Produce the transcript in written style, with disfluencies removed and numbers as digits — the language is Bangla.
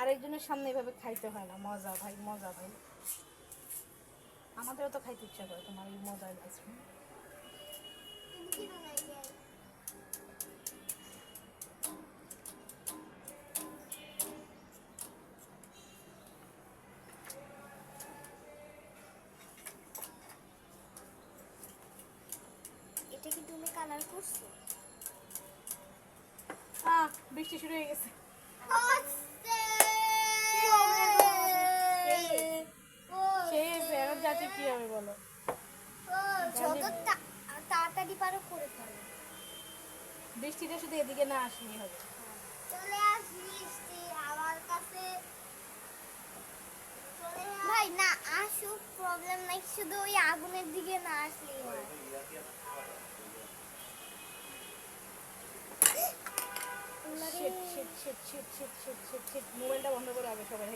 আরেকজনের সামনে এভাবে খাইতে হয় না। মজা ভাই, মজা ভাই। আমাদেরও তো খাইতে ইচ্ছা করে তোমার এই মজার আইসক্রিম। এটা কি তুমি কালার করছো? বৃষ্টি শুরু হয়ে গেছে। যাতে কি হবে বলো? যত তাড়াতাড়ি পারো করে ফেলো। বৃষ্টিটা শুধু এদিকে না আসলেই হবে। চলে আস বৃষ্টি আমার কাছে। ভাই না আসুক, প্রবলেম নাই, শুধু ওই আগুনের দিকে না আসলেই হয়। মোবাইলটা বন্ধ করে আগে সবাই।